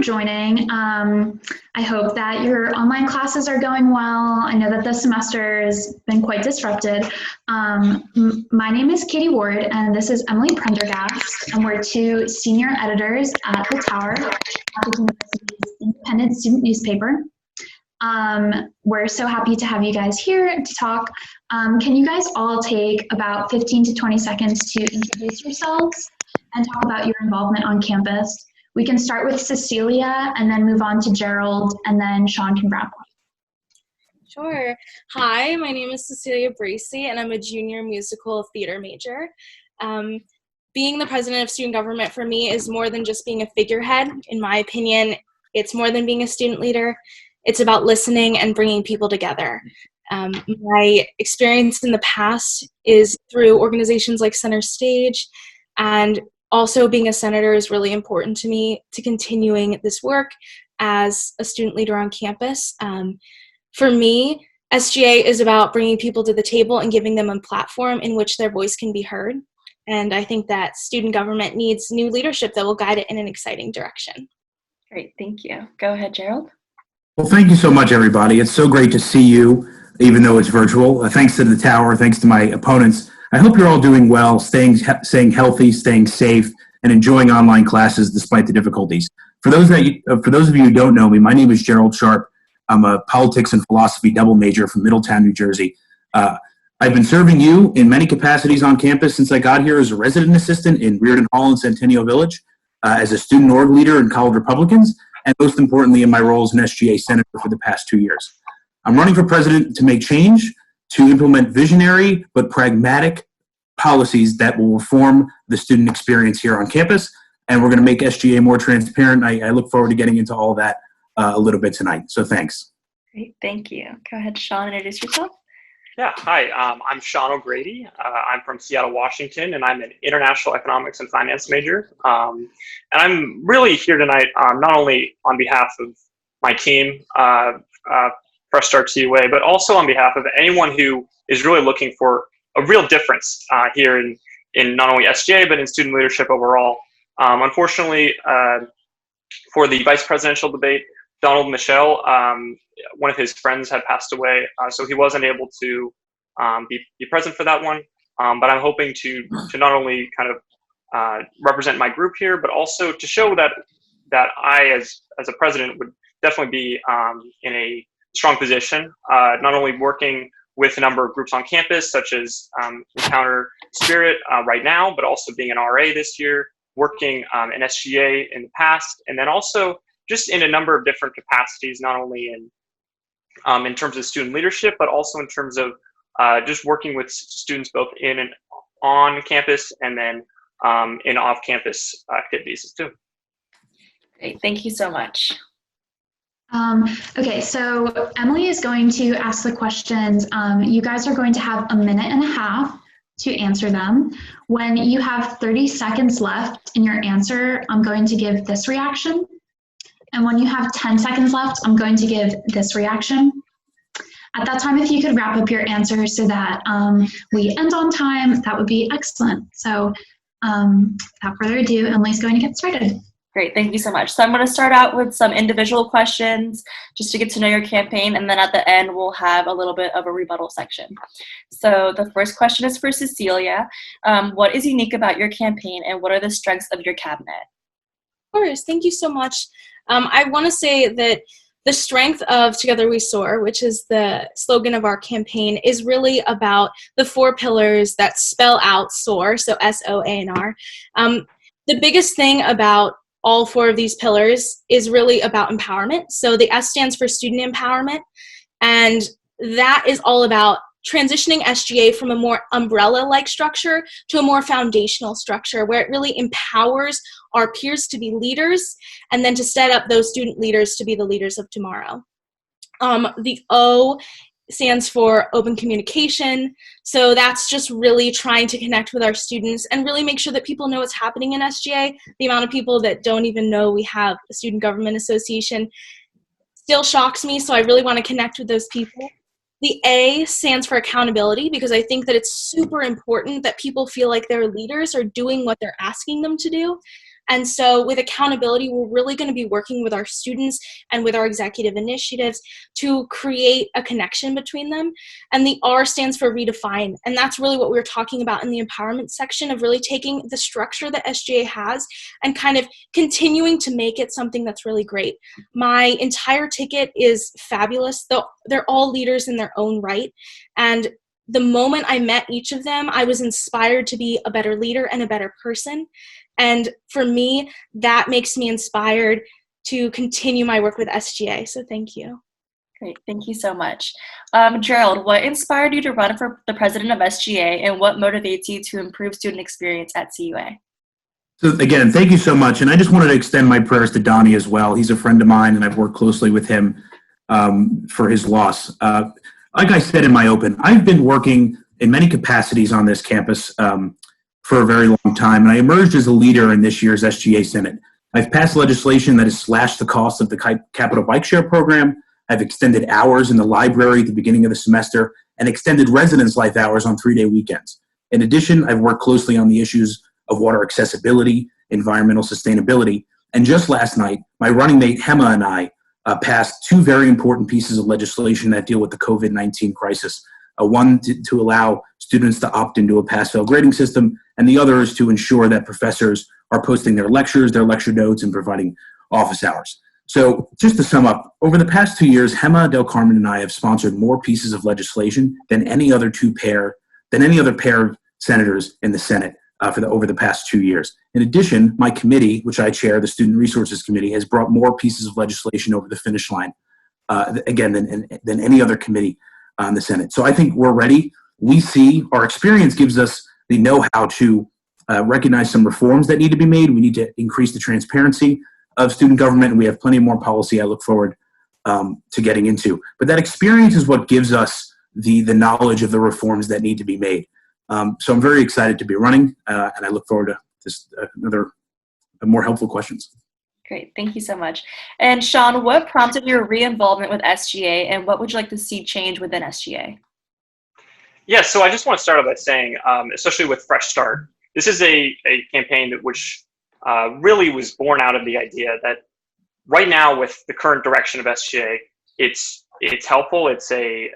joining. I hope that your online classes are going well. I know that this semester has been quite disrupted. My name is Katie Ward, and this is Emily Prendergast, and we're two senior editors at The Tower, Catholic University's independent student newspaper. We're so happy to have you guys here to talk. Can you guys all take about 15 to 20 seconds to introduce yourselves and talk about your involvement on campus? We can start with Cecilia and then move on to Gerald, and then Sean can wrap up. Sure. Hi, my name is Cecilia Bracey, and I'm a junior musical theater major. Being the president of student government for me is more than just being a figurehead. In my opinion, it's more than being a student leader. It's about listening and bringing people together. My experience in the past is through organizations like Center Stage, and also being a senator is really important to me to continuing this work as a student leader on campus. For me, SGA is about bringing people to the table and giving them a platform in which their voice can be heard. And I think that student government needs new leadership that will guide it in an exciting direction. Great, thank you. Go ahead, Gerald. Well, thank you so much, everybody. It's so great to see you, even though it's virtual. Thanks to the Tower, thanks to my opponents. I hope you're all doing well, staying healthy, staying safe, and enjoying online classes despite the difficulties. For those of you who don't know me, my name is Gerald Sharp. I'm a politics and philosophy double major from Middletown, New Jersey. I've been serving you in many capacities on campus since I got here as a resident assistant in Reardon Hall and Centennial Village, as a student org leader in College Republicans, and most importantly in my role as an SGA senator for the past 2 years. I'm running for president to make change, to implement visionary but pragmatic policies that will reform the student experience here on campus, and we're going to make SGA more transparent. I look forward to getting into all that a little bit tonight, so thanks. Great, thank you. Go ahead, Sean, introduce yourself. Yeah, hi, I'm Sean O'Grady. I'm from Seattle, Washington, and I'm an international economics and finance major. And I'm really here tonight not only on behalf of my team, Fresh Start CUA, but also on behalf of anyone who is really looking for a real difference here in not only SGA, but in student leadership overall. Unfortunately, for the vice presidential debate, Donald Michel, one of his friends had passed away, so he wasn't able to be present for that one. But I'm hoping to not only kind of represent my group here, but also to show that I, as a president, would definitely be in a strong position, not only working with a number of groups on campus, such as Encounter Spirit right now, but also being an RA this year, working in SGA in the past, and then also just in a number of different capacities, not only in terms of student leadership, but also in terms of just working with students both in and on campus, and then in off-campus activities too. Great, thank you so much. Okay, so Emily is going to ask the questions. You guys are going to have a minute and a half to answer them. When you have 30 seconds left in your answer, I'm going to give this reaction. And when you have 10 seconds left, I'm going to give this reaction. At that time, if you could wrap up your answer so that we end on time, that would be excellent. So without further ado, Emily's going to get started. Great, thank you so much. So I'm going to start out with some individual questions just to get to know your campaign, and then at the end we'll have a little bit of a rebuttal section. So the first question is for Cecilia. What is unique about your campaign, and what are the strengths of your cabinet? Of course, thank you so much. I want to say that the strength of Together We Soar, which is the slogan of our campaign, is really about the 4 pillars that spell out SOAR, so S-O-A-N-R. The biggest thing about all 4 of these pillars is really about empowerment. So the S stands for student empowerment, and that is all about transitioning SGA from a more umbrella-like structure to a more foundational structure where it really empowers our peers to be leaders and then to set up those student leaders to be the leaders of tomorrow. The O stands for open communication. So that's just really trying to connect with our students and really make sure that people know what's happening in SGA. The amount of people that don't even know we have a student government association still shocks me, so I really want to connect with those people. The A stands for accountability, because I think that it's super important that people feel like their leaders are doing what they're asking them to do. And so with accountability, we're really going to be working with our students and with our executive initiatives to create a connection between them. And the R stands for redefine. And that's really what we were talking about in the empowerment section, of really taking the structure that SGA has and kind of continuing to make it something that's really great. My entire ticket is fabulous, though they're all leaders in their own right. And the moment I met each of them, I was inspired to be a better leader and a better person. And for me, that makes me inspired to continue my work with SGA. So thank you. Great, thank you so much. Gerald, what inspired you to run for the president of SGA, and what motivates you to improve student experience at CUA? So again, thank you so much. And I just wanted to extend my prayers to Donnie as well. He's a friend of mine, and I've worked closely with him for his loss. Like I said in my open, I've been working in many capacities on this campus for a very long time, and I emerged as a leader in this year's SGA Senate. I've passed legislation that has slashed the cost of the Capital Bike Share program. I've extended hours in the library at the beginning of the semester and extended residence life hours on 3-day weekends. In addition, I've worked closely on the issues of water accessibility, environmental sustainability, and just last night, my running mate Hema and I passed 2 very important pieces of legislation that deal with the COVID-19 crisis. One to allow students to opt into a pass-fail grading system, and the other is to ensure that professors are posting their lectures, their lecture notes, and providing office hours. So just to sum up, over the past 2 years, Hema Del Carmen and I have sponsored more pieces of legislation than any other pair of senators in the Senate over the past 2 years. In addition, my committee, which I chair, the Student Resources Committee, has brought more pieces of legislation over the finish line, again, than any other committee in the Senate. So I think we're ready. We see our experience gives us the know-how to recognize some reforms that need to be made. We need to increase the transparency of student government, and we have plenty more policy I look forward to getting into. But that experience is what gives us the knowledge of the reforms that need to be made. So I'm very excited to be running, and I look forward to this, more helpful questions. Great, thank you so much. And Sean, what prompted your re-involvement with SGA, and what would you like to see change within SGA? Yeah, so I just want to start out by saying, especially with Fresh Start, this is a campaign which really was born out of the idea that right now with the current direction of SGA, it's helpful. It's a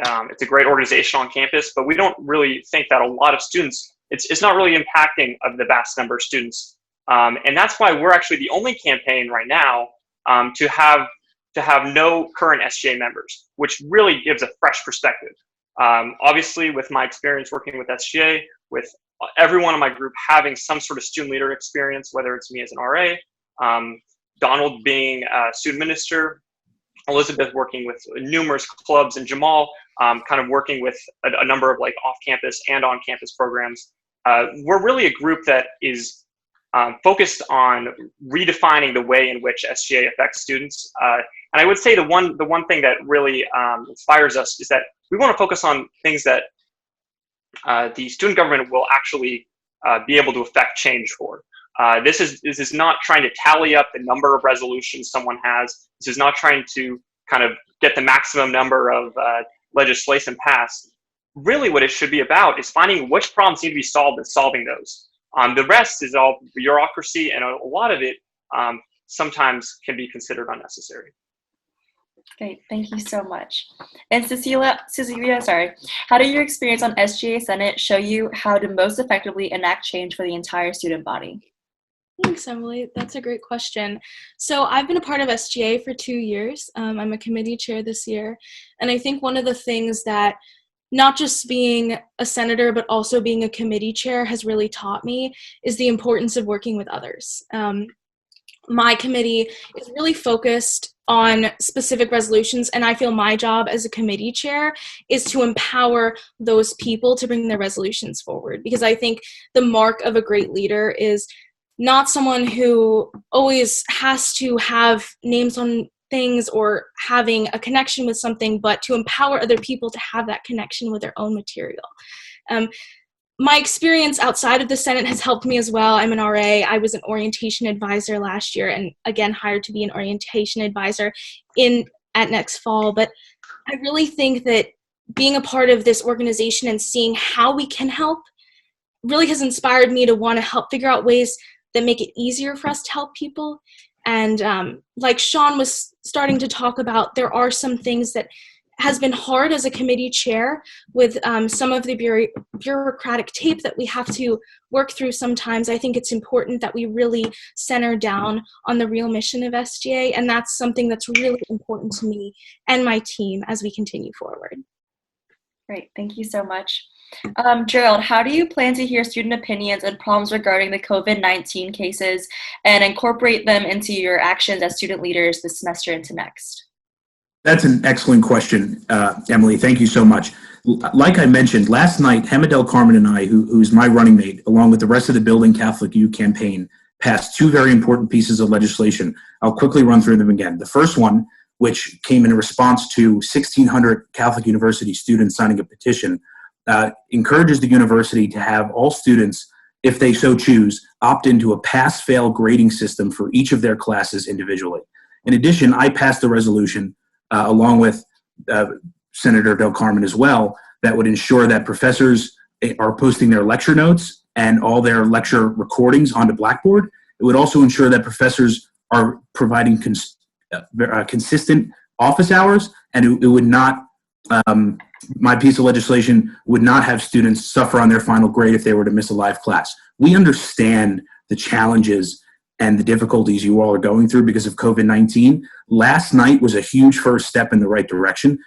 great organization on campus, but we don't really think that a lot of students, it's not really impacting of the vast number of students. And that's why we're actually the only campaign right now to have no current SGA members, which really gives a fresh perspective. Obviously, with my experience working with SGA, with everyone in my group having some sort of student leader experience, whether it's me as an RA, Donald being a student minister, Elizabeth working with numerous clubs, and Jamal kind of working with a number of like off-campus and on-campus programs. We're really a group that is focused on redefining the way in which SGA affects students. And I would say the one thing that really inspires us is that we want to focus on things that the student government will actually be able to affect change for. This is not trying to tally up the number of resolutions someone has. This is not trying to kind of get the maximum number of legislation passed. Really what it should be about is finding which problems need to be solved and solving those. The rest is all bureaucracy, and a lot of it sometimes can be considered unnecessary. Great, thank you so much. And Cecilia, how did your experience on SGA Senate show you how to most effectively enact change for the entire student body? Thanks, Emily. That's a great question. So I've been a part of SGA for 2 years. I'm a committee chair this year. And I think one of the things that not just being a senator, but also being a committee chair has really taught me is the importance of working with others. My committee is really focused on specific resolutions, and I feel my job as a committee chair is to empower those people to bring their resolutions forward, because I think the mark of a great leader is not someone who always has to have names on things or having a connection with something, but to empower other people to have that connection with their own material. My experience outside of the Senate has helped me as well. I'm an RA. I was an orientation advisor last year, and again hired to be an orientation advisor at next fall. But I really think that being a part of this organization and seeing how we can help really has inspired me to want to help figure out ways that make it easier for us to help people. And like Sean was starting to talk about, there are some things that has been hard as a committee chair with some of the bureaucratic tape that we have to work through sometimes. I think it's important that we really center down on the real mission of SGA, and that's something that's really important to me and my team as we continue forward. Great, thank you so much. Gerald, how do you plan to hear student opinions and problems regarding the COVID-19 cases and incorporate them into your actions as student leaders this semester into next? That's an excellent question, Emily. Thank you so much. Like I mentioned, last night, Hema Del Carmen and I, who's my running mate, along with the rest of the Building Catholic U campaign, passed two very important pieces of legislation. I'll quickly run through them again. The first one, which came in response to 1,600 Catholic University students signing a petition, encourages the university to have all students, if they so choose, opt into a pass-fail grading system for each of their classes individually. In addition, I passed a resolution along with Senator Del Carmen as well, that would ensure that professors are posting their lecture notes and all their lecture recordings onto Blackboard. It would also ensure that professors are providing consistent office hours, and it would not, my piece of legislation would not have students suffer on their final grade if they were to miss a live class. We understand the challenges and the difficulties you all are going through because of COVID-19. Last night was a huge first step in the right direction.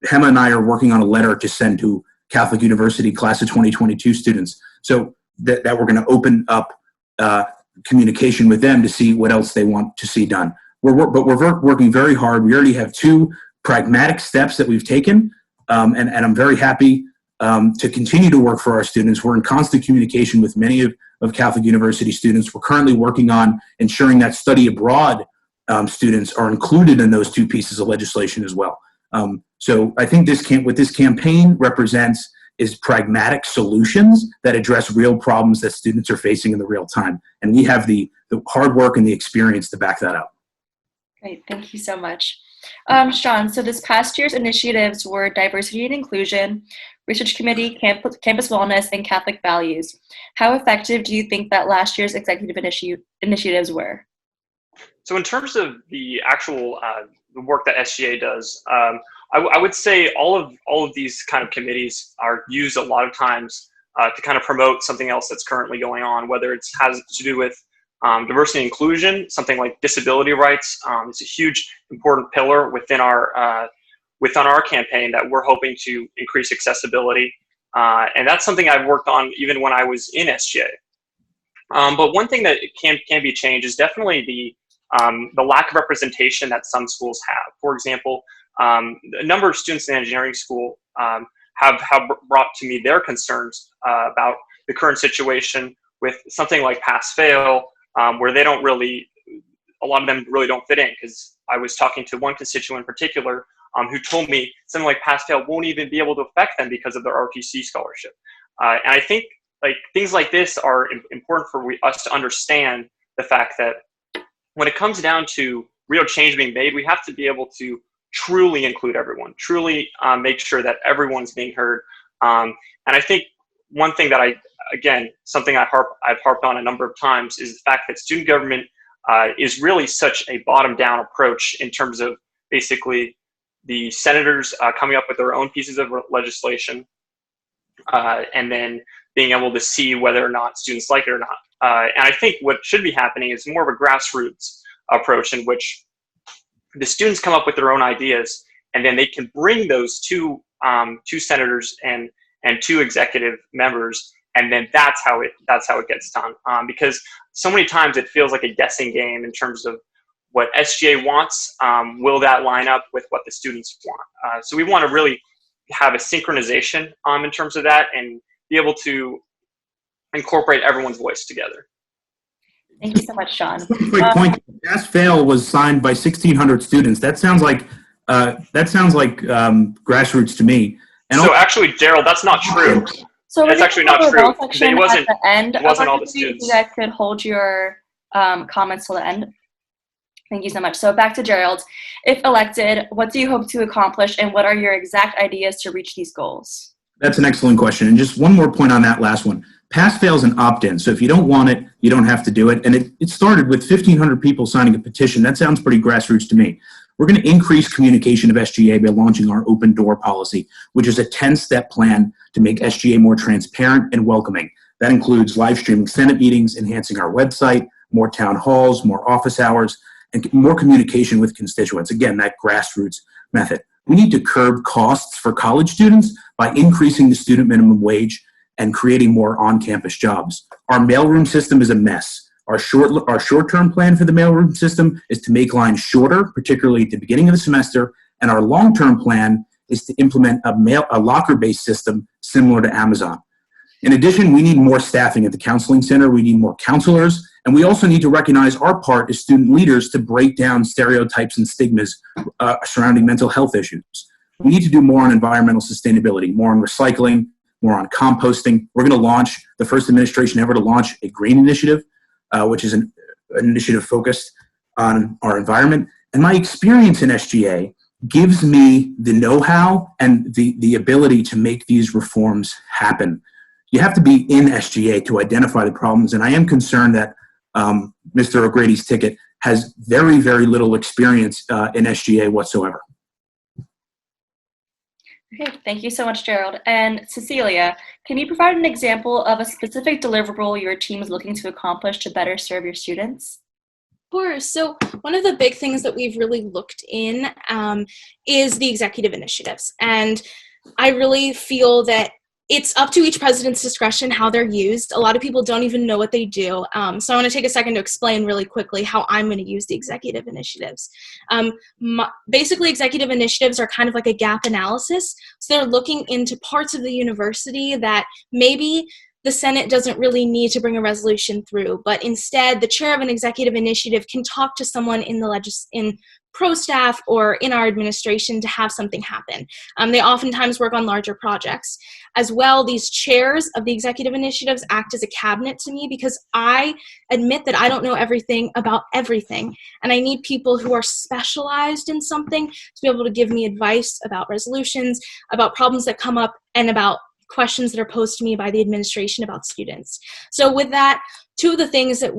Hema and I are working on a letter to send to Catholic University class of 2022 students, so that we're going to open up communication with them to see what else they want to see done. But we're working very hard. We already have two pragmatic steps that we've taken, and I'm very happy to continue to work for our students. We're in constant communication with many of Catholic University students. We're currently working on ensuring that study abroad students are included in those two pieces of legislation as well. So I think what this campaign represents is pragmatic solutions that address real problems that students are facing in the real time. And we have the hard work and the experience to back that up. Great, thank you so much. Sean, so this past year's initiatives were diversity and inclusion, research committee, campus wellness, and Catholic values. How effective do you think that last year's executive initiatives were? So in terms of the actual the work that SGA does, I would say all of these kind of committees are used a lot of times to kind of promote something else that's currently going on, whether it has to do with diversity and inclusion, something like disability rights. It's a huge, important pillar within our campaign that we're hoping to increase accessibility. And that's something I've worked on even when I was in SGA. But one thing that can be changed is definitely the lack of representation that some schools have. For example, a number of students in engineering school have brought to me their concerns about the current situation with something like pass-fail, where they don't really, a lot of them really don't fit in, because I was talking to one constituent in particular who told me something like pass-fail won't even be able to affect them because of their ROTC scholarship. And I think things like this are important for us to understand the fact that when it comes down to real change being made, we have to be able to truly include everyone, truly make sure that everyone's being heard. And I think one thing that something I've harped on a number of times is the fact that student government is really such a bottom-down approach in terms of basically the senators coming up with their own pieces of legislation and then being able to see whether or not students like it or not. And I think what should be happening is more of a grassroots approach in which the students come up with their own ideas, and then they can bring those two senators and two executive members, and then that's how it gets done. Because so many times it feels like a guessing game in terms of what SGA wants. Will that line up with what the students want? So we want to really have a synchronization in terms of that and be able to incorporate everyone's voice together. Thank you so much, Sean. Quick point: pass-fail was signed by 1,600 students. That sounds like grassroots to me. And so actually, Gerald, that's not true. So that's actually not true. It wasn't. At the end. It wasn't all the students. You guys could hold your comments till the end. Thank you so much. So back to Gerald. If elected, what do you hope to accomplish, and what are your exact ideas to reach these goals? That's an excellent question. And just one more point on that last one. Pass-fail is an opt-in, so if you don't want it, you don't have to do it. And it started with 1,500 people signing a petition. That sounds pretty grassroots to me. We're going to increase communication of SGA by launching our open door policy, which is a 10-step plan to make SGA more transparent and welcoming. That includes live streaming Senate meetings, enhancing our website, more town halls, more office hours, and more communication with constituents. Again, that grassroots method. We need to curb costs for college students by increasing the student minimum wage and creating more on-campus jobs. Our mailroom system is a mess. Our short-term plan for the mailroom system is to make lines shorter, particularly at the beginning of the semester, and our long-term plan is to implement a locker-based system similar to Amazon. In addition, we need more staffing at the counseling center. We need more counselors, and we also need to recognize our part as student leaders to break down stereotypes and stigmas surrounding mental health issues. We need to do more on environmental sustainability, more on recycling, more on composting. We're going to launch, the first administration ever to launch, a green initiative, which is an initiative focused on our environment. And my experience in SGA gives me the know-how and the ability to make these reforms happen. You have to be in SGA to identify the problems, and I am concerned that Mr. O'Grady's ticket has very, very little experience in SGA whatsoever. Okay, thank you so much, Gerald. And Cecilia, can you provide an example of a specific deliverable your team is looking to accomplish to better serve your students? Sure. So one of the big things that we've really looked in is the executive initiatives. And I really feel that it's up to each president's discretion how they're used. A lot of people don't even know what they do. So I want to take a second to explain really quickly how I'm going to use the executive initiatives. Basically, executive initiatives are kind of like a gap analysis. So they're looking into parts of the university that maybe the Senate doesn't really need to bring a resolution through, but instead the chair of an executive initiative can talk to someone in pro staff or in our administration to have something happen. They oftentimes work on larger projects. As well, these chairs of the executive initiatives act as a cabinet to me because I admit that I don't know everything about everything, and I need people who are specialized in something to be able to give me advice about resolutions, about problems that come up, and about questions that are posed to me by the administration about students. So with that, two of the things that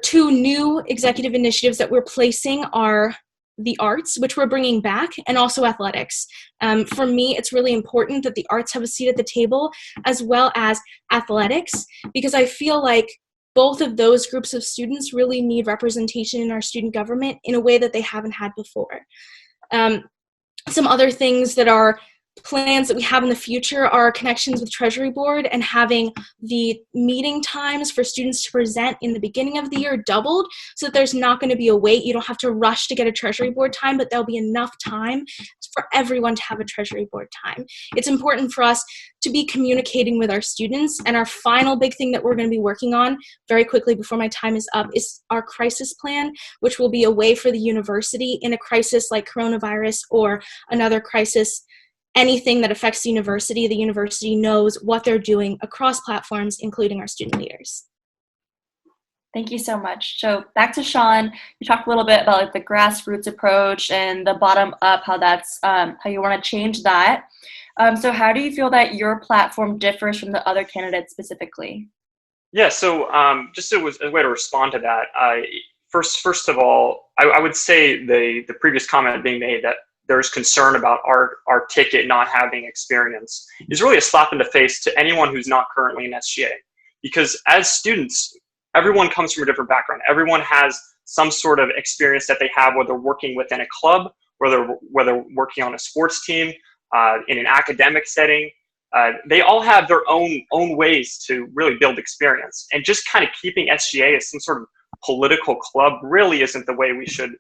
two new executive initiatives that we're placing are the arts, which we're bringing back, and also athletics. For me, it's really important that the arts have a seat at the table as well as athletics, because I feel like both of those groups of students really need representation in our student government in a way that they haven't had before. Some other things that are plans that we have in the future are connections with Treasury Board and having the meeting times for students to present in the beginning of the year doubled so that there's not going to be a wait. You don't have to rush to get a Treasury Board time, but there'll be enough time for everyone to have a Treasury Board time. It's important for us to be communicating with our students. And our final big thing that we're going to be working on very quickly before my time is up is our crisis plan, which will be a way for the university in a crisis like coronavirus or another crisis, anything that affects the university knows what they're doing across platforms, including our student leaders. Thank you so much. So back to Sean, you talked a little bit about like the grassroots approach and the bottom up, how that's how you want to change that. So how do you feel that your platform differs from the other candidates specifically? Yeah, so just as a way to respond to that, first of all, I would say the previous comment being made that there's concern about our ticket not having experience is really a slap in the face to anyone who's not currently in SGA. Because as students, everyone comes from a different background. Everyone has some sort of experience that they have, whether working within a club, whether working on a sports team, in an academic setting. They all have their own ways to really build experience. And just kind of keeping SGA as some sort of political club really isn't the way we should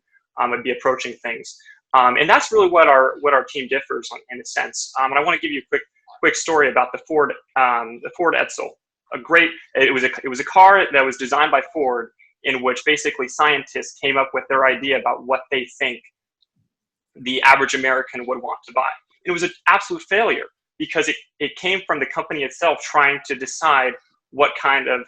be approaching things. And that's really what our team differs on, in a sense. And I want to give you a quick story about the Ford Edsel. It was a car that was designed by Ford, in which basically scientists came up with their idea about what they think the average American would want to buy. It was an absolute failure because it came from the company itself trying to decide what kind of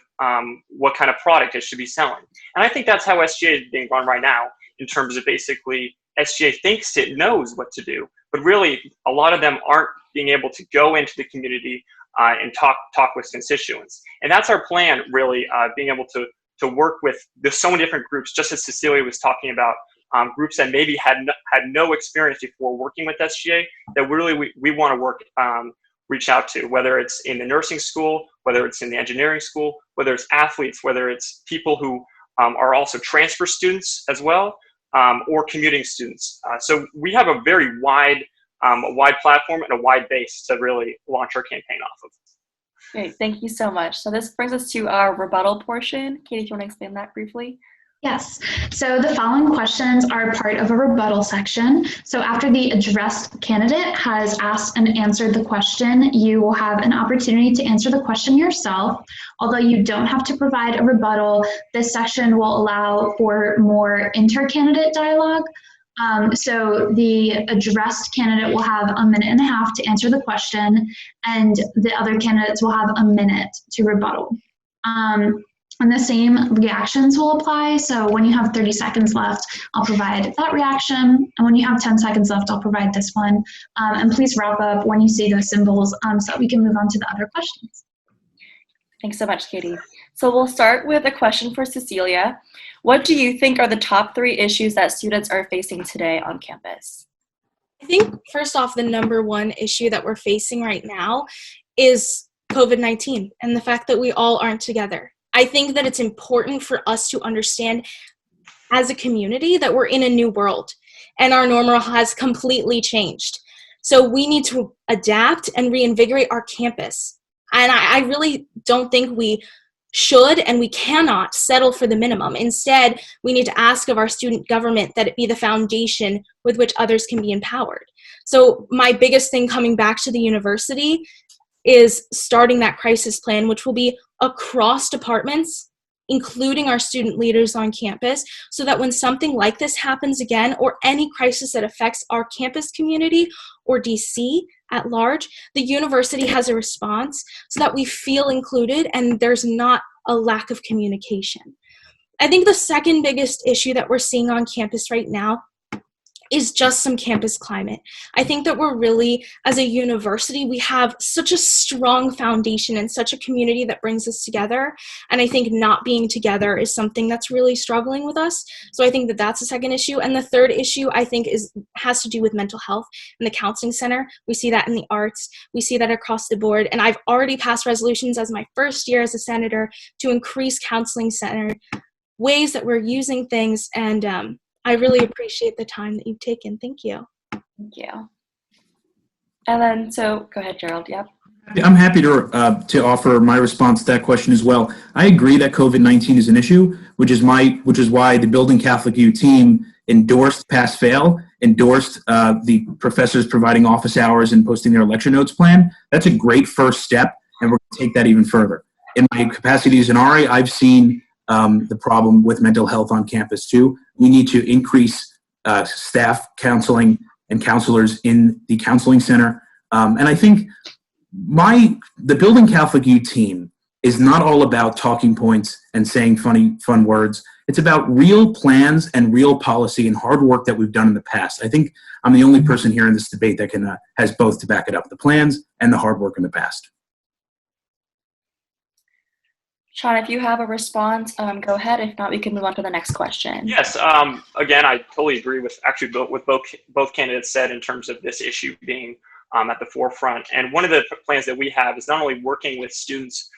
product it should be selling. And I think that's how SGA is being run right now, in terms of basically SGA thinks it knows what to do, but really a lot of them aren't being able to go into the community, and talk with constituents. And that's our plan, really, being able to work with, there's so many different groups, just as Cecilia was talking about, groups that maybe had no experience before working with SGA, that we want to reach out to, whether it's in the nursing school, whether it's in the engineering school, whether it's athletes, whether it's people who are also transfer students as well, or commuting students. So we have a very wide platform and a wide base to really launch our campaign off of. Great, thank you so much. So this brings us to our rebuttal portion. Katie, do you want to explain that briefly? Yes. So the following questions are part of a rebuttal section. So after the addressed candidate has asked and answered the question, you will have an opportunity to answer the question yourself. Although you don't have to provide a rebuttal, this section will allow for more inter-candidate dialogue. So the addressed candidate will have 1.5 minutes to answer the question, and the other candidates will have 1 minute to rebuttal. And the same reactions will apply. So when you have 30 seconds left, I'll provide that reaction. And when you have 10 seconds left, I'll provide this one. And please wrap up when you see those symbols so that we can move on to the other questions. Thanks so much, Katie. So we'll start with a question for Cecilia. What do you think are the top 3 issues that students are facing today on campus? I think, first off, the number one issue that we're facing right now is COVID-19 and the fact that we all aren't together. I think that it's important for us to understand as a community that we're in a new world and our normal has completely changed. So we need to adapt and reinvigorate our campus. And I really don't think we should and we cannot settle for the minimum. Instead, we need to ask of our student government that it be the foundation with which others can be empowered. So my biggest thing coming back to the university is starting that crisis plan, which will be across departments, including our student leaders on campus, so that when something like this happens again, or any crisis that affects our campus community or DC at large, the university has a response so that we feel included and there's not a lack of communication. I think the second biggest issue that we're seeing on campus right now is just some campus climate. I think that we're really, as a university, we have such a strong foundation and such a community that brings us together. And I think not being together is something that's really struggling with us. So I think that that's a second issue. And the third issue, I think, has to do with mental health in the counseling center. We see that in the arts. We see that across the board. And I've already passed resolutions as my first year as a senator to increase counseling center ways that we're using things. And I really appreciate the time that you've taken. Thank you. Thank you. And then, so go ahead, Gerald. Yep. I'm happy to offer my response to that question as well. I agree that COVID-19 is an issue, which is why the Building Catholic U team endorsed pass-fail, endorsed the professors providing office hours and posting their lecture notes plan. That's a great first step, and we're going to take that even further. In my capacity as an RA, I've seen the problem with mental health on campus too. We need to increase staff counseling and counselors in the counseling center. And I think the Building Catholic U team is not all about talking points and saying fun words. It's about real plans and real policy and hard work that we've done in the past. I think I'm the only person here in this debate that has both to back it up, the plans and the hard work in the past. Sean, if you have a response, go ahead. If not, we can move on to the next question. Yes. Again, I totally agree with both candidates said in terms of this issue being at the forefront. And one of the plans that we have is not only working with students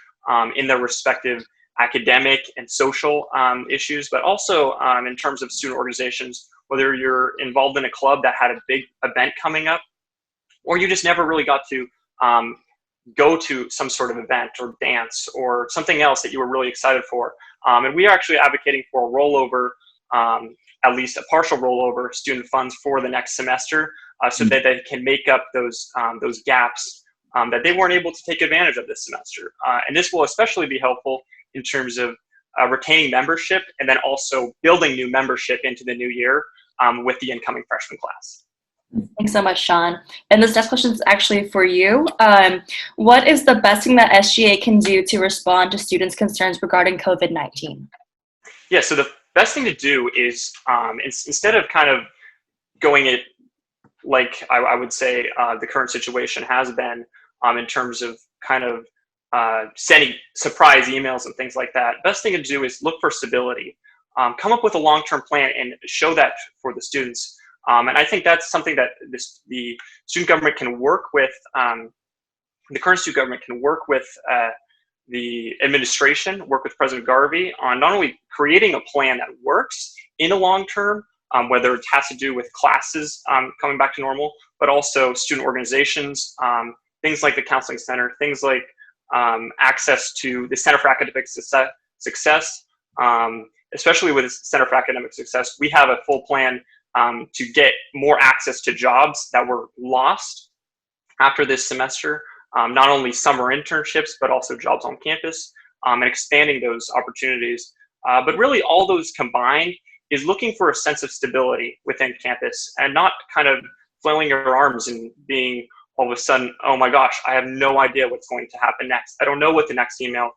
in their respective academic and social issues, but also in terms of student organizations, whether you're involved in a club that had a big event coming up, or you just never really got to go to some sort of event or dance or something else that you were really excited for. And we are actually advocating for a rollover, at least a partial rollover student funds for the next semester so that they can make up those gaps that they weren't able to take advantage of this semester. And this will especially be helpful in terms of retaining membership and then also building new membership into the new year with the incoming freshman class. Thanks so much, Sean. And this next question is actually for you. What is the best thing that SGA can do to respond to students' concerns regarding COVID-19? Yeah, so the best thing to do is instead of kind of going it like I would say the current situation has been in terms of kind of sending surprise emails and things like that. Best thing to do is look for stability. Come up with a long-term plan and show that for the students. And I think that's something that the student government can work with, the current student government can work with the administration, work with President Garvey on not only creating a plan that works in a long term, whether it has to do with classes coming back to normal, but also student organizations, things like the Counseling Center, things like access to the Center for Academic Success, especially with the Center for Academic Success. We have a full plan to get more access to jobs that were lost after this semester, not only summer internships, but also jobs on campus, and expanding those opportunities. But really all those combined is looking for a sense of stability within campus and not kind of flailing your arms and being all of a sudden, oh my gosh, I have no idea what's going to happen next. I don't know what the next email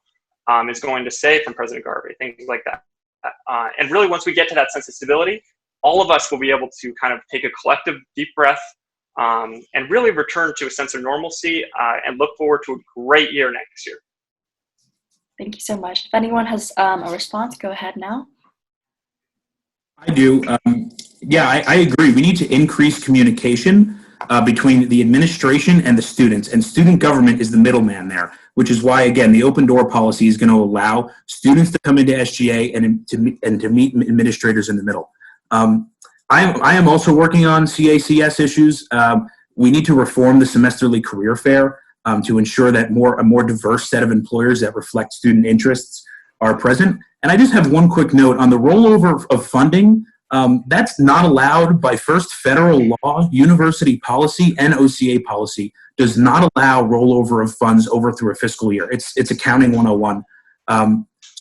is going to say from President Garvey, things like that. And really once we get to that sense of stability, all of us will be able to kind of take a collective deep breath and really return to a sense of normalcy and look forward to a great year next year. Thank you so much. If anyone has a response, go ahead now. I do. Yeah, I agree. We need to increase communication between the administration and the students, and student government is the middleman there, which is why, again, the open door policy is going to allow students to come into SGA and to meet administrators in the middle. I am also working on CACS issues. We need to reform the semesterly career fair to ensure that a more diverse set of employers that reflect student interests are present. And I just have one quick note on the rollover of funding. That's not allowed by first federal law. University policy and OCA policy does not allow rollover of funds over through a fiscal year. It's accounting 101.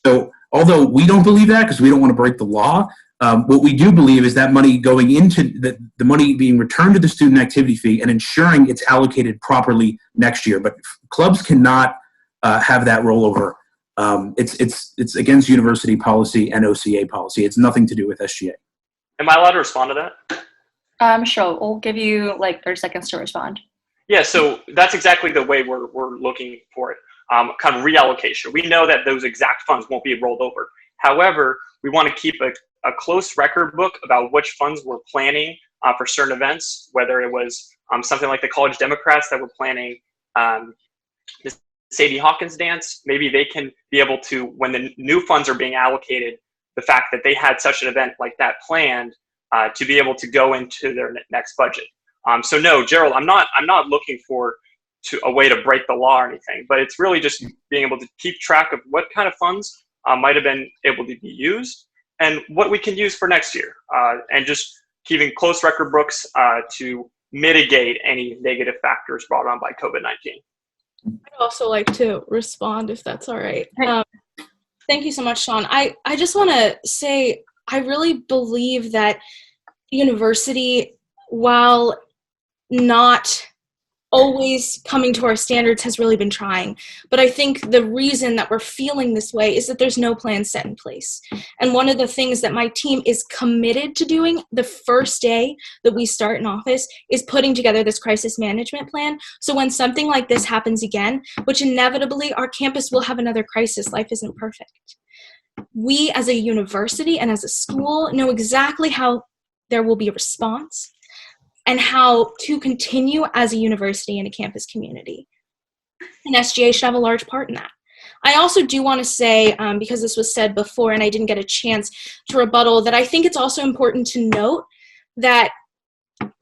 So although we don't believe that because we don't want to break the law, what we do believe is that money going into the money being returned to the student activity fee and ensuring it's allocated properly next year. But clubs cannot have that rollover. It's against university policy and OCA policy. It's nothing to do with SGA. Am I allowed to respond to that? Sure. We'll give you like 30 seconds to respond. Yeah, so that's exactly the way we're looking for it. Kind of reallocation. We know that those exact funds won't be rolled over. However, we want to keep a close record book about which funds we're planning for certain events, whether it was something like the College Democrats that were planning the Sadie Hawkins dance. Maybe they can be able to, when the new funds are being allocated, the fact that they had such an event like that planned to be able to go into their next budget. So no, Gerald, I'm not looking for a way to break the law or anything, but it's really just being able to keep track of what kind of funds might have been able to be used and what we can use for next year, and just keeping close record books to mitigate any negative factors brought on by COVID-19. I'd also like to respond if that's all right. Thank you so much, Sean. I just want to say I really believe that the university, while not always coming to our standards, has really been trying. But I think the reason that we're feeling this way is that there's no plan set in place. And one of the things that my team is committed to doing the first day that we start in office is putting together this crisis management plan. So when something like this happens again, which inevitably our campus will have another crisis, life isn't perfect. We as a university and as a school know exactly how there will be a response and how to continue as a university and a campus community. And SGA should have a large part in that. I also do want to say, because this was said before and I didn't get a chance to rebuttal, that I think it's also important to note that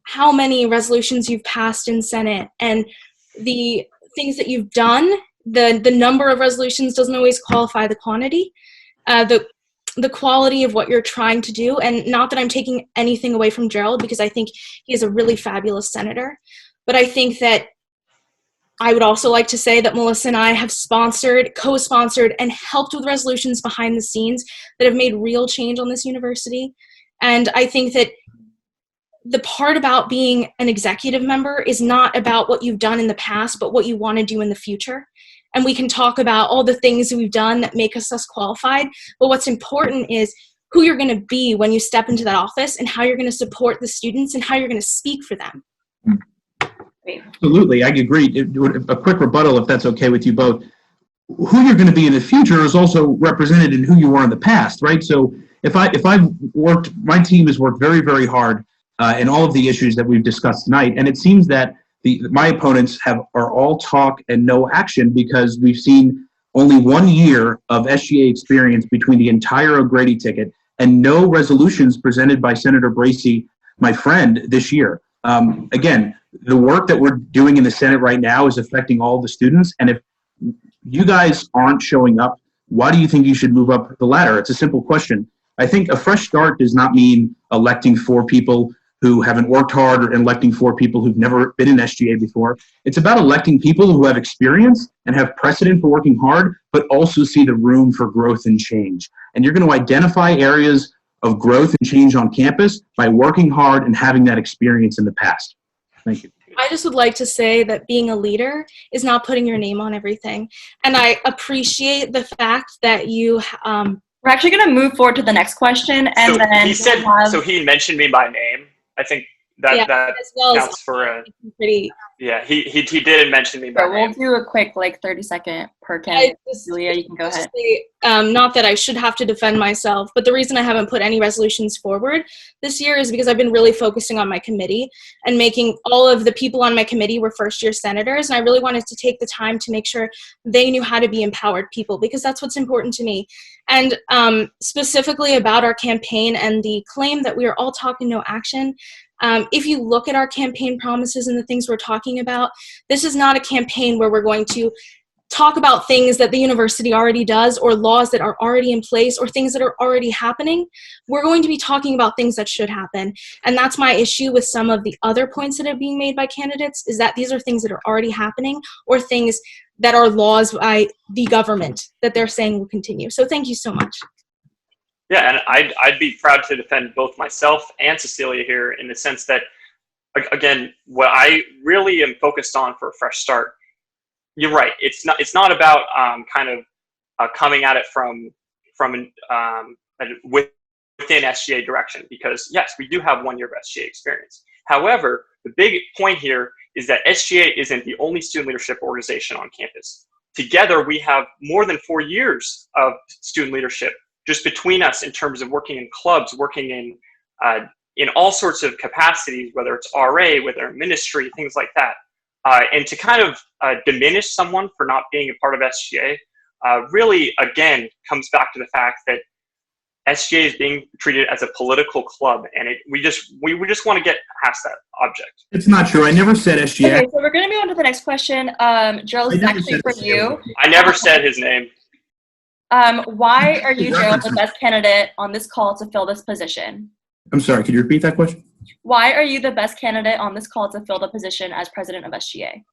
how many resolutions you've passed in Senate and the things that you've done, the number of resolutions doesn't always qualify the quantity. The quality of what you're trying to do, and not that I'm taking anything away from Gerald because I think he is a really fabulous senator, but I think that I would also like to say that Melissa and I have sponsored, co-sponsored, and helped with resolutions behind the scenes that have made real change on this university. And I think that the part about being an executive member is not about what you've done in the past, but what you want to do in the future. And we can talk about all the things that we've done that make us qualified. But what's important is who you're going to be when you step into that office and how you're going to support the students and how you're going to speak for them. Great. Absolutely, I agree. A quick rebuttal, if that's okay with you both. Who you're going to be in the future is also represented in who you were in the past, right? So if I've worked, my team has worked very, very hard in all of the issues that we've discussed tonight, and it seems that my opponents are all talk and no action because we've seen only 1 year of SGA experience between the entire O'Grady ticket and no resolutions presented by Senator Bracey, my friend, this year. Again, the work that we're doing in the Senate right now is affecting all the students, and if you guys aren't showing up, why do you think you should move up the ladder? It's a simple question. I think a fresh start does not mean electing 4 people who haven't worked hard or electing 4 people who've never been in SGA before. It's about electing people who have experience and have precedent for working hard, but also see the room for growth and change. And you're going to identify areas of growth and change on campus by working hard and having that experience in the past. Thank you. I just would like to say that being a leader is not putting your name on everything. And I appreciate the fact that you We're actually going to move forward to the next question, and So then he said, we'll have, so he mentioned me by name. I think that as well counts as for a. pretty. Yeah, he did mention me by so we'll name. do a quick 30-second per candidate. Julia, you can go ahead. Not that I should have to defend myself, but the reason I haven't put any resolutions forward this year is because I've been really focusing on my committee and making all of the people on my committee were first-year senators, and I really wanted to take the time to make sure they knew how to be empowered people, because that's what's important to me. And specifically about our campaign and the claim that we are all talking, no action, if you look at our campaign promises and the things we're talking about, this is not a campaign where we're going to talk about things that the university already does or laws that are already in place or things that are already happening. We're going to be talking about things that should happen. And that's my issue with some of the other points that are being made by candidates, is that these are things that are already happening or things that are laws by the government that they're saying will continue. So thank you so much. Yeah, and I'd be proud to defend both myself and Cecilia here in the sense that, again, what I really am focused on for a fresh start. You're right. It's not about coming at it from within SGA direction, because yes, we do have 1 year of SGA experience. However, the big point here is that SGA isn't the only student leadership organization on campus. Together, we have more than 4 years of student leadership just between us in terms of working in clubs, working in all sorts of capacities, whether it's RA, whether ministry, things like that. And to kind of diminish someone for not being a part of SGA really, again, comes back to the fact that SGA is being treated as a political club, and we just want to get past that object. It's not true. I never said SGA. Okay, so we're going to move on to the next question. Gerald, this is actually for you. I never said his name. Why are you, Gerald, the best candidate on this call to fill this position? I'm sorry, could you repeat that question? Why are you the best candidate on this call to fill the position as president of SGA?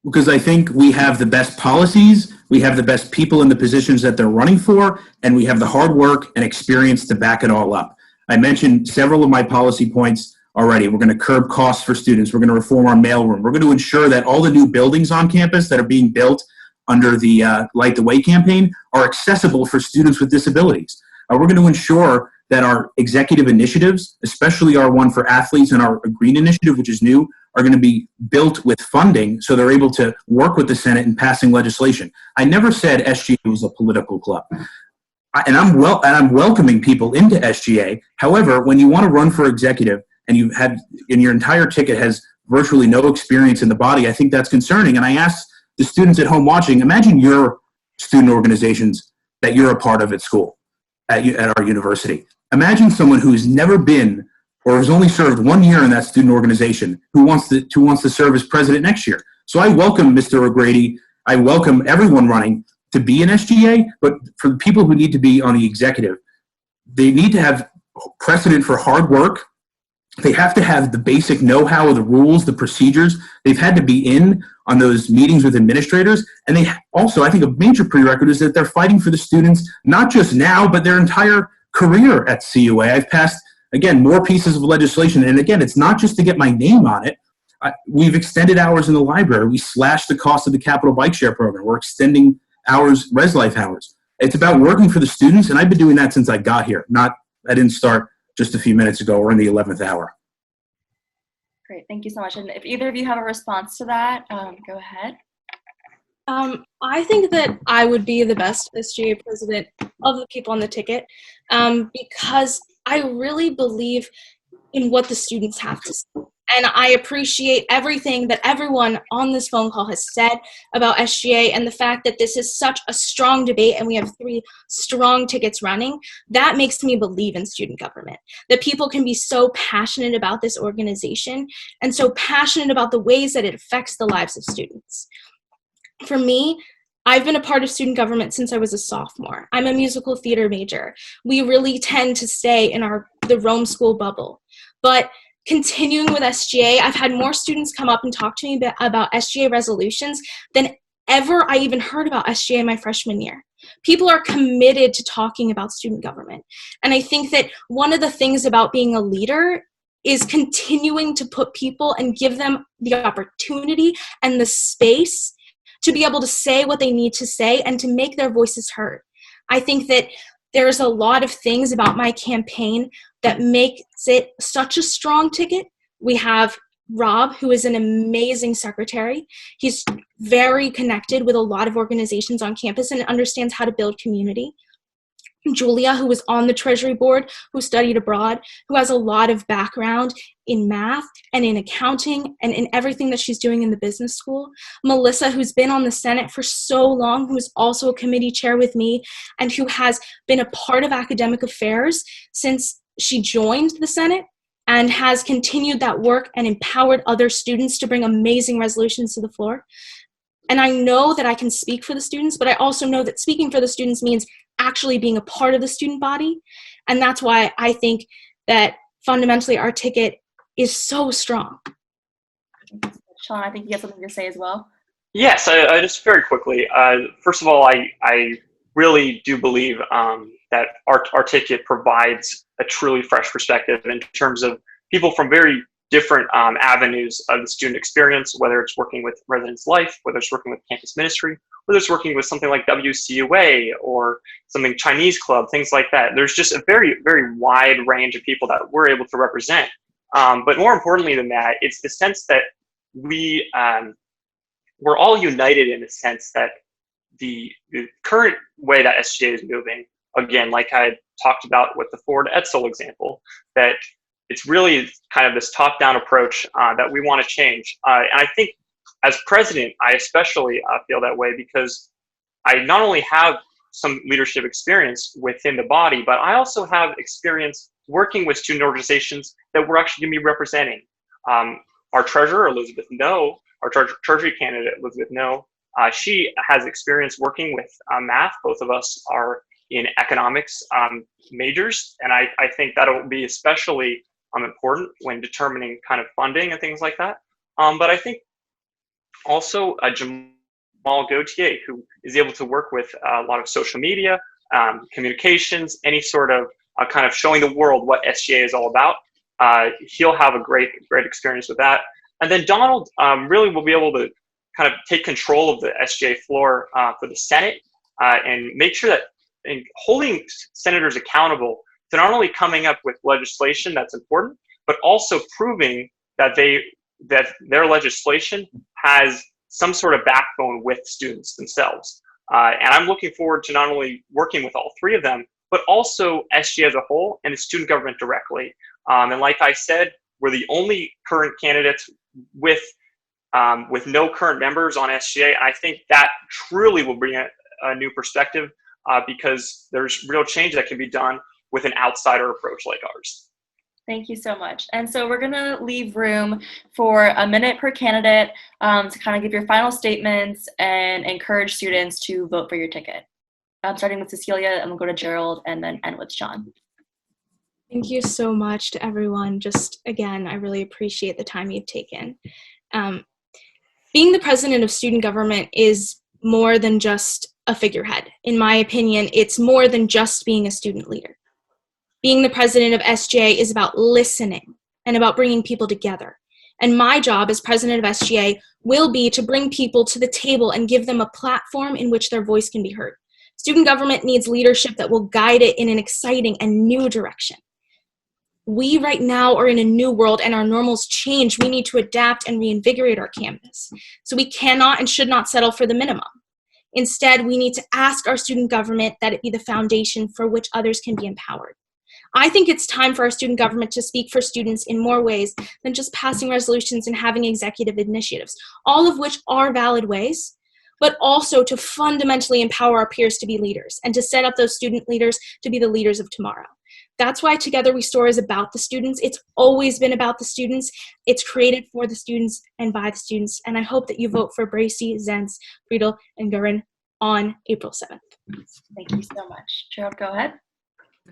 Because I think we have the best policies, we have the best people in the positions that they're running for, and we have the hard work and experience to back it all up. I mentioned several of my policy points already. We're going to curb costs for students. We're going to reform our mailroom. We're going to ensure that all the new buildings on campus that are being built under the Light the Way campaign are accessible for students with disabilities. We're going to ensure that our executive initiatives, especially our one for athletes and our green initiative, which is new, are going to be built with funding so they're able to work with the Senate in passing legislation. I never said SGA was a political club. And I'm welcoming people into SGA. However, when you want to run for executive and your entire ticket has virtually no experience in the body, I think that's concerning. And I asked the students at home watching, imagine your student organizations that you're a part of at school, at our university. Imagine someone who's never been or has only served 1 year in that student organization who wants to serve as president next year. So I welcome Mr. O'Grady. I welcome everyone running to be in SGA, but for the people who need to be on the executive, they need to have precedent for hard work. They have to have the basic know-how of the rules, the procedures. They've had to be in on those meetings with administrators. And they also, I think a major prerequisite is that they're fighting for the students, not just now, but their entire career at CUA. I've passed, again, more pieces of legislation. And again, it's not just to get my name on it. We've extended hours in the library. We slashed the cost of the Capital Bike Share program. We're extending hours, Res Life hours. It's about working for the students, and I've been doing that since I got here. I didn't start just a few minutes ago. We're in the 11th hour. Great, thank you so much. And if either of you have a response to that, go ahead. I think that I would be the best SGA president of the people on the ticket, because I really believe in what the students have to say. And I appreciate everything that everyone on this phone call has said about SGA, and the fact that this is such a strong debate and we have 3 strong tickets running. That makes me believe in student government, that people can be so passionate about this organization and so passionate about the ways that it affects the lives of students. For me, I've been a part of student government since I was a sophomore. I'm a musical theater major. We really tend to stay in the Rome school bubble. But continuing with SGA, I've had more students come up and talk to me about SGA resolutions than ever I even heard about SGA my freshman year. People are committed to talking about student government. And I think that one of the things about being a leader is continuing to put people and give them the opportunity and the space to be able to say what they need to say and to make their voices heard. I think that there's a lot of things about my campaign that makes it such a strong ticket. We have Rob, who is an amazing secretary. He's very connected with a lot of organizations on campus and understands how to build community. Julia, who was on the Treasury Board, who studied abroad, who has a lot of background in math and in accounting and in everything that she's doing in the business school. Melissa, who's been on the Senate for so long, who's also a committee chair with me, and who has been a part of academic affairs since she joined the Senate, and has continued that work and empowered other students to bring amazing resolutions to the floor. And I know that I can speak for the students, but I also know that speaking for the students means actually being a part of the student body. And that's why I think that fundamentally our ticket is so strong. Sean, I think you have something to say as well. Yes, I just very quickly. First of all, I really do believe that our ticket provides a truly fresh perspective in terms of people from very different avenues of the student experience, whether it's working with residence life, whether it's working with campus ministry, whether it's working with something like WCUA or something Chinese Club, things like that. There's just a very, very wide range of people that we're able to represent. But more importantly than that, it's the sense that we're all united in the sense that the current way that SGA is moving, again, like I talked about with the Ford Edsel example, that it's really kind of this top-down approach that we want to change. And I think as president, I especially feel that way because I not only have some leadership experience within the body, but I also have experience working with student organizations that we're actually going to be representing. Our treasurer, Elizabeth No, our treasury candidate, Elizabeth No, she has experience working with math. Both of us are in economics majors, and I think that'll be especially important when determining kind of funding and things like that. But I think also Jamal Gautier, who is able to work with a lot of social media, communications, any sort of kind of showing the world what SGA is all about. He'll have a great experience with that. And then Donald really will be able to kind of take control of the SGA floor for the Senate and make sure that in holding senators accountable to not only coming up with legislation that's important, but also proving that their legislation has some sort of backbone with students themselves. And I'm looking forward to not only working with all 3 of them, but also SGA as a whole and the student government directly. And like I said, we're the only current candidates with no current members on SGA. And I think that truly will bring a new perspective because there's real change that can be done with an outsider approach like ours. Thank you so much. And so we're going to leave room for a minute per candidate to kind of give your final statements and encourage students to vote for your ticket. Starting with Cecilia, and we'll go to Gerald and then end with Sean. Thank you so much to everyone. Just again, I really appreciate the time you've taken. Being the president of student government is more than just a figurehead. In my opinion, it's more than just being a student leader. Being the president of SGA is about listening and about bringing people together. And my job as president of SGA will be to bring people to the table and give them a platform in which their voice can be heard. Student government needs leadership that will guide it in an exciting and new direction. we right now are in a new world and our normals change. We need to adapt and reinvigorate our campus. So we cannot and should not settle for the minimum. Instead, we need to ask our student government that it be the foundation for which others can be empowered. I think it's time for our student government to speak for students in more ways than just passing resolutions and having executive initiatives, all of which are valid ways, but also to fundamentally empower our peers to be leaders and to set up those student leaders to be the leaders of tomorrow. That's why Together We Soar is about the students. It's always been about the students. It's created for the students and by the students. And I hope that you vote for Bracy, Zenz, Friedel, and Gurin on April 7th. Thank you so much. Gerald, go ahead.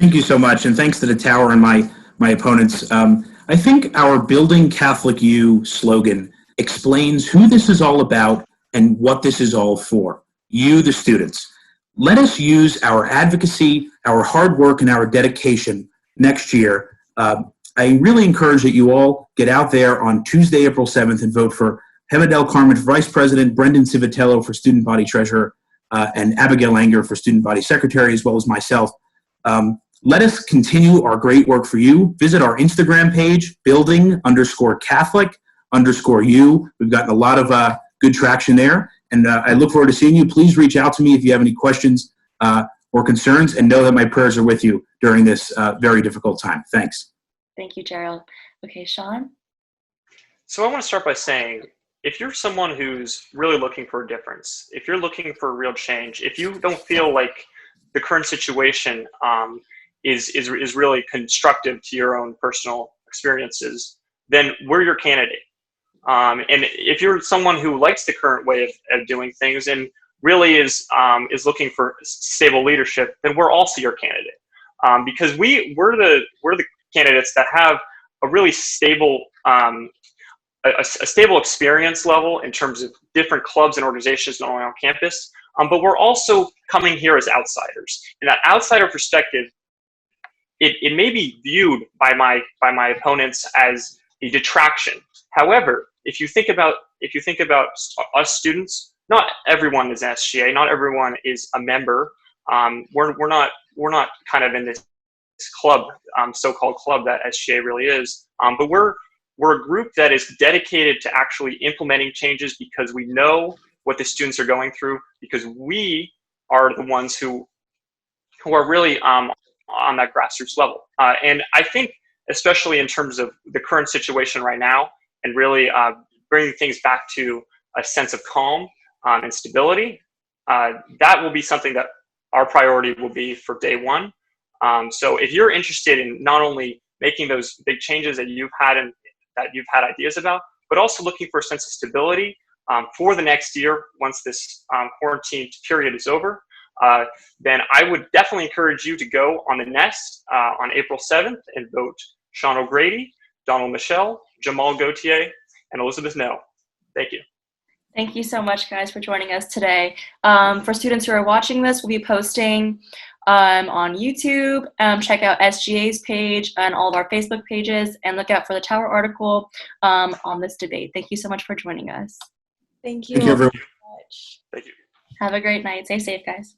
Thank you so much, and thanks to the tower and my opponents. I think our Building Catholic U slogan explains who this is all about and what this is all for. You, the students. Let us use our advocacy, our hard work, and our dedication next year. I really encourage that you all get out there on Tuesday, April 7th, and vote for Hema Del Carmen for Vice President, Brendan Civitello for Student Body Treasurer, and Abigail Anger for Student Body Secretary, as well as myself. Let us continue our great work for you. Visit our Instagram page, building_Catholic_U. We've gotten a lot of good traction there, and I look forward to seeing you. Please reach out to me if you have any questions or concerns, and know that my prayers are with you during this very difficult time. Thanks. Thank you, Gerald. Okay, Sean? So I want to start by saying, if you're someone who's really looking for a difference, if you're looking for real change, if you don't feel like the current situation is really constructive to your own personal experiences, then we're your candidate. And if you're someone who likes the current way of doing things and really is looking for stable leadership, then we're also your candidate. Because we're the candidates that have a really stable a stable experience level in terms of different clubs and organizations not only on campus, but we're also coming here as outsiders. And that outsider perspective, it may be viewed by my opponents as a detraction. However, if you think about us students, not everyone is an SGA, not everyone is a member. We're not kind of in this club, so-called club that SGA really is. But we're a group that is dedicated to actually implementing changes because we know what the students are going through, because we are the ones who are really on that grassroots level. And I think, especially in terms of the current situation right now, and really bringing things back to a sense of calm and stability, that will be something that our priority will be for day one. So if you're interested in not only making those big changes that you've had ideas about, but also looking for a sense of stability for the next year once this quarantine period is over, then I would definitely encourage you to go on the Nest on April 7th and vote Sean O'Grady, Donald Michelle, Jamal Gauthier, and Elizabeth No. Thank you. Thank you so much, guys, for joining us today. For students who are watching this, we'll be posting on YouTube. Check out SGA's page and all of our Facebook pages, and look out for the Tower article on this debate. Thank you so much for joining us. Thank you. Thank you, everyone. So much. Thank you. Have a great night. Stay safe, guys.